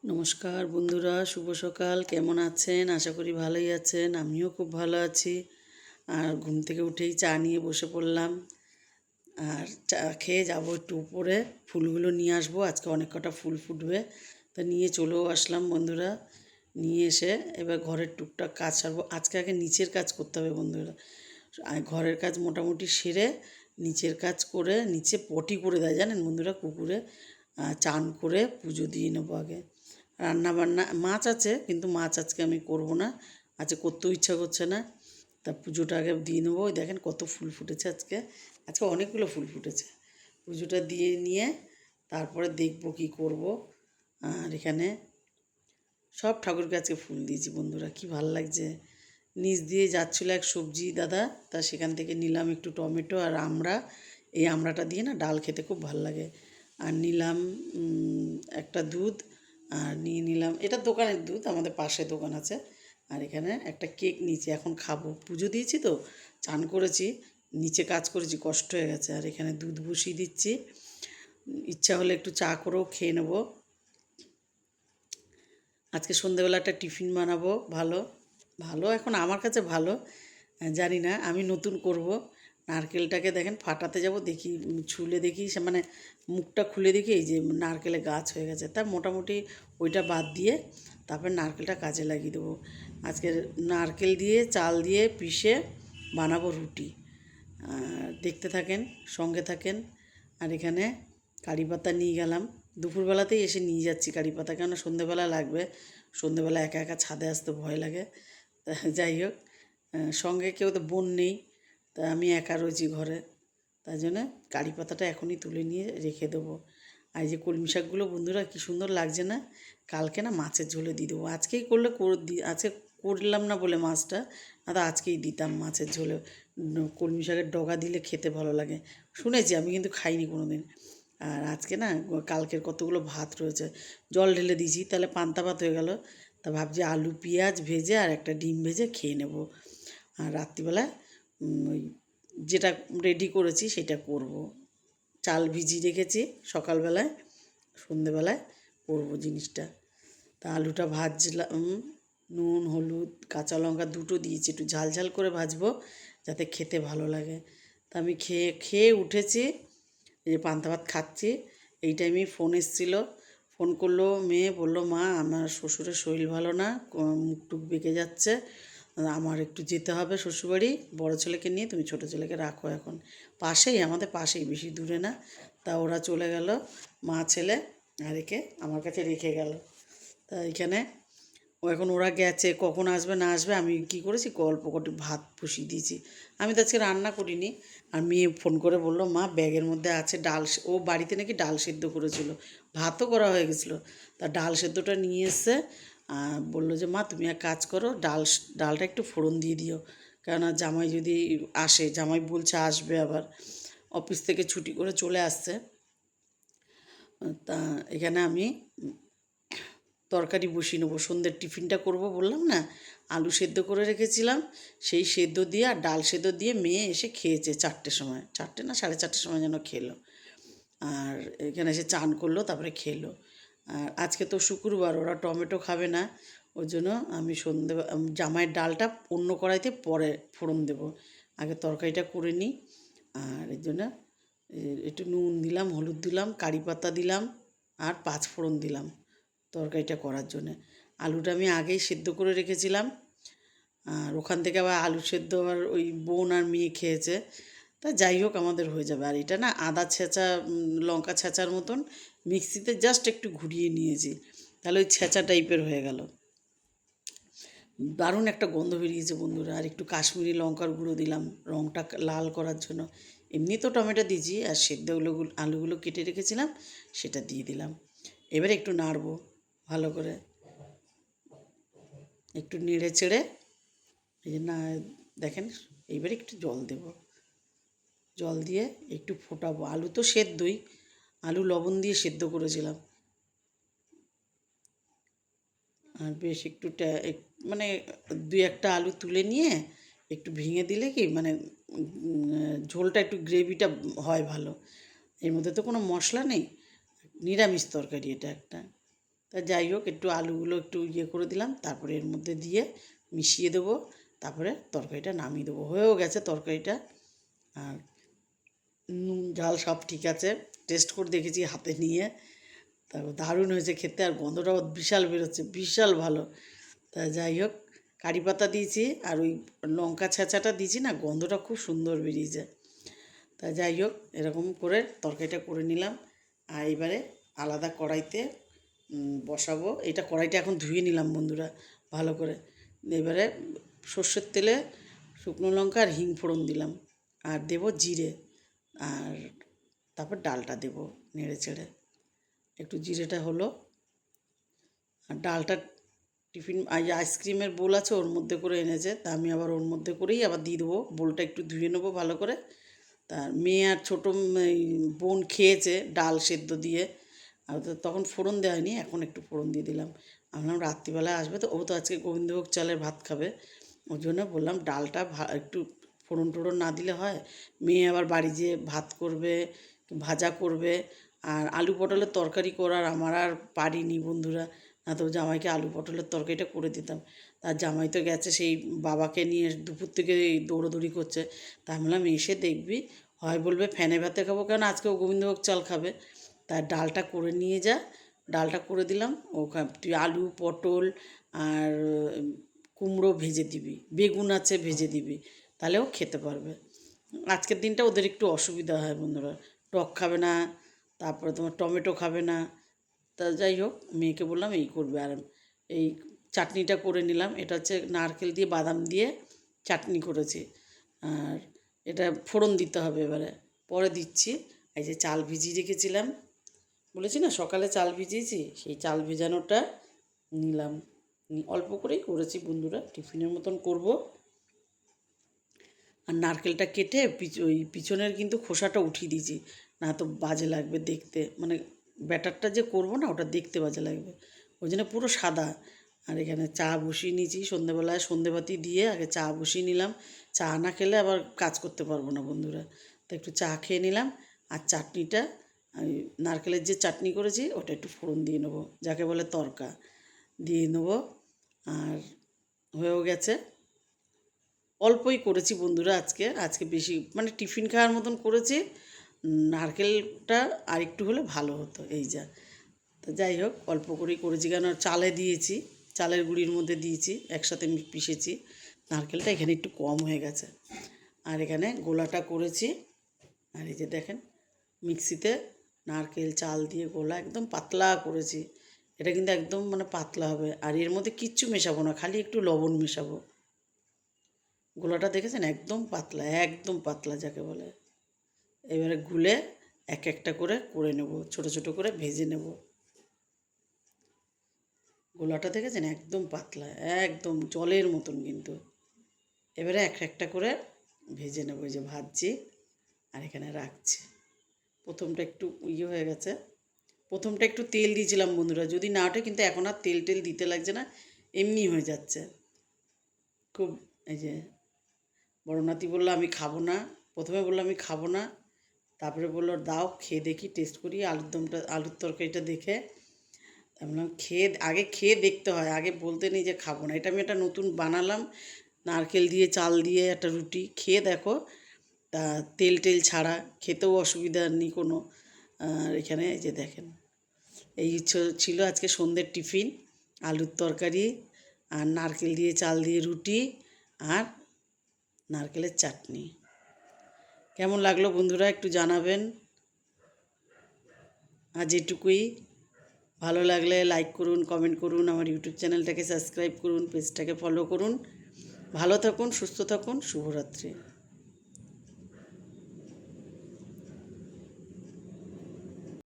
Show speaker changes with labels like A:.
A: নমস্কার বন্ধুরা, শুভ সকাল। কেমন আছেন? আশা করি ভালোই আছেন। আমিও খুব ভালো আছি। আর ঘুম থেকে উঠেই চা নিয়ে বসে পড়লাম। আর চা খেয়ে যাবো একটু উপরে, ফুলগুলো নিয়ে আসবো। আজকে অনেক কটা ফুল ফুটবে, তা নিয়ে চলেও আসলাম বন্ধুরা। নিয়ে এসে এবার ঘরের টুকটাক কাজ সারবো। আজকে আগে নিচের কাজ করতে হবে বন্ধুরা। আর ঘরের কাজ মোটামুটি সেরে নিচের কাজ করে, নিচে পটি করে দেয় জানেন বন্ধুরা কুকুরে। চান করে পুজো দিয়ে নেবো আগে। রান্না বান্না মাছ আছে, কিন্তু মাছ আজকে আমি করব না, আজকে করতেও ইচ্ছা করছে না। তা পুজোটা আগে দিয়ে নেবো। ওই দেখেন কত ফুল ফুটেছে আজকে, আজকে অনেকগুলো ফুল ফুটেছে। পুজোটা দিয়ে নিয়ে তারপরে দেখবো কি করব। আর এখানে সব ঠাকুরকে আজকে ফুল দিয়েছি বন্ধুরা, কি ভাল লাগছে। নিচ দিয়ে যাচ্ছিলো এক সবজি দাদা, তা সেখান থেকে নিলাম একটু টমেটো আর আমড়া। এই আমড়াটা দিয়ে না ডাল খেতে খুব ভাল লাগে। আর নিলাম একটা দুধ। আর নিয়ে নিলাম, এটা দোকানের দুধ, আমাদের পাশে দোকান আছে। আর এখানে একটা কেক নিয়েছি, এখন খাবো। পুজো দিয়েছি তো, চান করেছি, নিচে কাজ করেছি, কষ্ট হয়ে গেছে। আর এখানে দুধ বসিয়ে দিচ্ছি, ইচ্ছা হলে একটু চা করেও খেয়ে নেবো। আজকে সন্ধেবেলা একটা টিফিন বানাবো, ভালো ভালো এখন আমার কাছে ভালো, জানি না, আমি নতুন করব। নারকেলটাকে দেখেন ফাটাতে যাব, দেখি ছুলে দেখি সে মানে মুখটা খুলে দেখি এই যে নারকেলে গাছ হয়ে গেছে। তা মোটামুটি ওইটা বাদ দিয়ে তারপর নারকেলটা কাজে লাগিয়ে দেবো। আজকে নারকেল দিয়ে চাল দিয়ে পিষে বানাবো রুটি। দেখতে থাকেন, সঙ্গে থাকেন। আর এখানে কারি পাতা নিয়ে গেলাম, দুপুরবেলাতেই এসে নিয়ে যাচ্ছি কারি পাতা, কেননা সন্ধেবেলা লাগবে। সন্ধেবেলা একা একা ছাদে আসতে ভয় লাগে। তা যাই হোক, সঙ্গে কেউ তো বোন নেই, তা আমি একা রয়েছি ঘরে, তাই জন্যে কারি পাতাটা এখনই তুলে নিয়ে রেখে দেবো। আর এই যে কলমি শাকগুলো বন্ধুরা কী সুন্দর লাগছে না, কালকে না মাছের ঝোলে দিয়ে দেবো। আজকেই করলে আজকে করলাম না বলে মাছটা, তো আজকেই দিতাম মাছের ঝোলে। কলমি শাকের ডগা দিলে খেতে ভালো লাগে, শুনেছি, আমি কিন্তু খাইনি কোনো দিন। আর আজকে না কালকের কতগুলো ভাত রয়েছে, জল ঢেলে দিয়েছি, তাহলে পান্তা ভাত হয়ে গেল। তা ভাবছি আলু পেঁয়াজ ভেজে আর একটা ডিম ভেজে খেয়ে নেব। আর রাত্রিবেলা ওই যেটা রেডি করেছি সেটা করব। চাল ভিজিয়ে রেখেছি সকালবেলায়, সন্ধেবেলায় করব জিনিসটা। তা আলুটা ভাজলাম, নুন হলুদ কাঁচা লঙ্কা দুটো দিয়েছি, একটু ঝাল ঝাল করে ভাজবো যাতে খেতে ভালো লাগে। তা আমি খেয়ে খেয়ে উঠেছি, এই যে পান্তা ভাত খাচ্ছি। এই টাইমেই ফোন এসেছিলো, ফোন করলো মেয়ে, বললো মা আমার শ্বশুরের শরীর ভালো না, মুখ টুক বেঁকে যাচ্ছে, আমার একটু যেতে হবে শ্বশুরবাড়ি, বড়ো ছেলেকে নিয়ে, তুমি ছোটো ছেলেকে রাখো এখন। পাশেই, আমাদের পাশেই, বেশি দূরে না। তা ওরা চলে গেল, মা ছেলে, আর একে আমার কাছে রেখে গেল। তা এখানে এখন ওরা গেছে, কখন আসবে না আসবে, আমি কি করেছি অল্প কটি ভাত বসিয়ে দিয়েছি। আমি তো আজকে রান্না করিনি। আর মেয়ে ফোন করে বললো মা ব্যাগের মধ্যে আছে ডাল, ও বাড়িতে নাকি ডাল সেদ্ধ করেছিল, ভাতও করা হয়ে গেছিলো। তা ডাল সেদ্ধটা নিয়ে এসে বললো যে মা তুমি এক কাজ করো, ডালটা একটু ফোড়ন দিয়ে দিও, কেননা জামাই যদি আসে, জামাই বলছে আসবে আবার, অফিস থেকে ছুটি করে চলে আসছে। তা এখানে আমি তরকারি বসিয়ে নেবো, সন্ধ্যের টিফিনটা করব বললাম না, আলু সেদ্ধ করে রেখেছিলাম, সেই সেদ্ধ দিয়ে আর ডাল সেদ্ধ দিয়ে মেয়ে এসে খেয়েছে 4টের সময়, 4টে না 4:30 সময় যেন খেলো। আর এখানে এসে চান করলো, তারপরে খেলো। আর আজকে তো শুক্রবার, ওরা টমেটো খাবে না, ওই জন্য আমি জামাইয়ের ডালটা অন্য কড়াইতে পরে ফোড়ন দেবো, আগে তরকারিটা করে নিই। আর এর জন্য একটু নুন দিলাম, হলুদ দিলাম, কারি পাতা দিলাম, আর 5 ফোড়ন দিলাম তরকারিটা করার জন্যে। আলুটা আমি আগেই সেদ্ধ করে রেখেছিলাম, আর ওখান থেকে আবার আলু সেদ্ধ আবার ওই বোন আর মেয়ে খেয়েছে। তা যাই হোক আমাদের হয়ে যাবে। আর এটা না আদা ছেঁচা, লঙ্কা ছেঁচার মতন মিক্সিতে জাস্ট একটু ঘুরিয়ে নিয়েছি, তাহলে ওই ছেঁচা টাইপের হয়ে গেল। দারুণ একটা গন্ধ বেরিয়েছে বন্ধুরা। আর একটু কাশ্মীরি লঙ্কার গুঁড়ো দিলাম রঙটা লাল করার জন্য। এমনি তো টমেটো দিয়েছি, আর সেদ্ধগুলো আলুগুলো কেটে রেখেছিলাম সেটা দিয়ে দিলাম। এবারে একটু নাড়বো ভালো করে, একটু নেড়ে চেড়ে, এই যে না দেখেন, এইবারে একটু জল দেব, জল দিয়ে একটু ফোটাবো। আলু তো সেদ্ধই, আলু লবণ দিয়ে সেদ্ধ করেছিলাম। আর বেশ একটু মানে 2-1টা আলু তুলে নিয়ে একটু ভেঙে দিলে কি মানে ঝোলটা একটু গ্রেভিটা হয় ভালো। এর মধ্যে তো কোনো মশলা নেই, নিরামিষ তরকারি এটা একটা। তা যাই হোক একটু আলুগুলো একটু ইয়ে করে দিলাম, তারপরে এর মধ্যে দিয়ে মিশিয়ে দেবো, তারপরে তরকারিটা নামিয়ে দেবো। হয়েও গেছে তরকারিটা। আর নুন ঝাল সব ঠিক আছে, টেস্ট করে দেখেছি হাতে নিয়ে, তারপর দারুণ হয়েছে খেতে, আর গন্ধটাও বিশাল বেরোচ্ছে, বিশাল ভালো। তা যাই হোক, কারি পাতা দিয়েছি আর ওই লঙ্কা ছেঁচাটা দিয়েছি না, গন্ধটা খুব সুন্দর বেরিয়েছে। তা যাই হোক, এরকম করে তরকারিটা করে নিলাম। আর এবারে আলাদা কড়াইতে বসাবো। এটা কড়াইটা এখন ধুয়ে নিলাম বন্ধুরা ভালো করে। এবারে সর্ষের তেলে শুকনো লঙ্কা আর হিং ফোড়ন দিলাম, আর দেবো জিরে, আর তারপর ডালটা দেবো নেড়ে চেড়ে। একটু জিরেটা হলো, আর ডালটা টিফিন আইসক্রিমের বোল আছে ওর মধ্যে করে এনেছে, তা আমি আবার ওর মধ্যে করেই আবার দিয়ে দেবো। বোলটা একটু ধুয়ে নেবো ভালো করে। তার মেয়ে আর ছোটো বোন খেয়েছে ডাল সেদ্ধ দিয়ে, আর তখন ফোড়ন দেওয়া হয়নি, এখন একটু ফোড়ন দিয়ে দিলাম। আমি বললাম রাত্রিবেলায় আসবে তো, ও তো আজকে গোবিন্দভোগ চালের ভাত খাবে, ওই জন্য বললাম ডালটা একটু ফোড়ন টোড়ন না দিলে হয়। মেয়ে আবার বাড়ি যেয়ে ভাত করবে, ভাজা করবে, আর আলু পটলের তরকারি করার আমার আর পারিনি বন্ধুরা, না তো জামাইকে আলু পটলের তরকারিটা করে দিতাম। তার জামাই তো গেছে সেই বাবাকে নিয়ে, দুপুর থেকে দৌড়োদৌড়ি করছে। তা আমি বললাম এসে দেখবি, হয় বলবে ফ্যানে ভাতে খাবো, কেন আজকে ও গোবিন্দভোগ চাল খাবে, তার ডালটা করে নিয়ে যা। ডালটা করে দিলাম, তুই আলু পটল আর কুমড়ো ভেজে দিবি, বেগুন আছে ভেজে দিবি, তাহলেও খেতে পারবে। আজকের দিনটা ওদের একটু অসুবিধা হয় বন্ধুরা, টক খাবে না, তারপরে তোমার টমেটো খাবে না। তা যাই হোক, মেয়েকে বললাম এই করবে। আর এই চাটনিটা করে নিলাম, এটা হচ্ছে নারকেল দিয়ে বাদাম দিয়ে চাটনি করেছি। আর এটা ফোড়ন দিতে হবে এবারে, পরে দিচ্ছি। এই যে চাল ভিজিয়ে রেখেছিলাম, বলেছি না সকালে চাল ভিজিয়েছি, সেই চাল ভেজানোটা নিলাম। অল্প করেই করেছি বন্ধুরা, টিফিনের মতন করব। আর নারকেলটা কেটে ওই পিছনের কিন্তু খোসাটা উঠিয়ে দিয়েছি, না তো বাজে লাগবে দেখতে, মানে ব্যাটারটা যে করবো না ওটা দেখতে বাজে লাগবে, ওই জন্য পুরো সাদা। আর এখানে চা বসিয়ে নিয়েছি, সন্ধেবেলায় সন্ধেবাতি দিয়ে আগে চা বসিয়ে নিলাম। চা না খেলে আবার কাজ করতে পারবো না বন্ধুরা, তো একটু চা খেয়ে নিলাম। আর চাটনিটা, নারকেলের যে চাটনি করেছি ওটা একটু ফোড়ন দিয়ে নেবো, যাকে বলে তরকা, দিয়ে নেবো। আর হয়েও গেছে, অল্পই করেছি বন্ধুরা আজকে বেশি মানে টিফিন খাওয়ার মতন করেছি। নারকেলটা আর একটু হলে ভালো হতো, এই যা। তো যাই হোক, অল্প করেই করেছি, কেন চালে দিয়েছি, চালের গুঁড়ির মধ্যে দিয়েছি, একসাথে পিষেছি। নারকেলটা এখানে একটু কম হয়ে গেছে। আর এখানে গোলাটা করেছি, আর এই যে দেখেন মিক্সিতে নারকেল চাল দিয়ে গোলা একদম পাতলা করেছি। এটা কিন্তু একদম মানে পাতলা হবে, আর এর মধ্যে কিচ্ছু মেশাবো না, খালি একটু লবণ মেশাবো। গোলাটা দেখেছেন একদম পাতলা, একদম পাতলা যাকে বলে। এবারে গুলে এক একটা করে নেব, ছোট ছোট করে ভেজে নেব। গোলাটা দেখেছেন একদম পাতলা, একদম জলের মতন কিন্তু। এবারে এক একটা করে ভেজে নেব, এই যে ভাজছি আর এখানে রাখছি। প্রথমটা একটু ইয়ে হয়ে গেছে, প্রথমটা একটু তেল দিয়েছিলাম বন্ধুরা, যদি না ওঠে কিন্তু এখন আর তেল টেল দিতে লাগছে না, এমনি হয়ে যাচ্ছে খুব। এই যে বড় নাতি বললো আমি খাবো না, প্রথমে বললো আমি খাবো না, তারপরে বললো দাও খেয়ে দেখি, টেস্ট করি আলুর তরকারিটা দেখে। আমি বললাম আগে খেয়ে দেখতে হয়, আগে বলতে নেই যে খাবো না। এটা আমি একটা নতুন বানালাম, নারকেল দিয়ে চাল দিয়ে একটা রুটি, খেয়ে দেখো, তা তেল টেল ছাড়া, খেতেও অসুবিধা নেই কোনো। আর এখানে এই যে দেখেন, এই ছিল আজকে সন্ধ্যের টিফিন, আলুর তরকারি আর নারকেল দিয়ে চাল দিয়ে রুটি আর নারকেলের চাটনি। কেমন লাগলো বন্ধুরা একটু জানাবেন। আজ এটুকুই, ভালো লাগলে লাইক করুন, কমেন্ট করুন, আমার ইউটিউব চ্যানেলটাকে সাবস্ক্রাইব করুন, পেজটাকে ফলো করুন। ভালো থাকুন, সুস্থ থাকুন, শুভরাত্রি।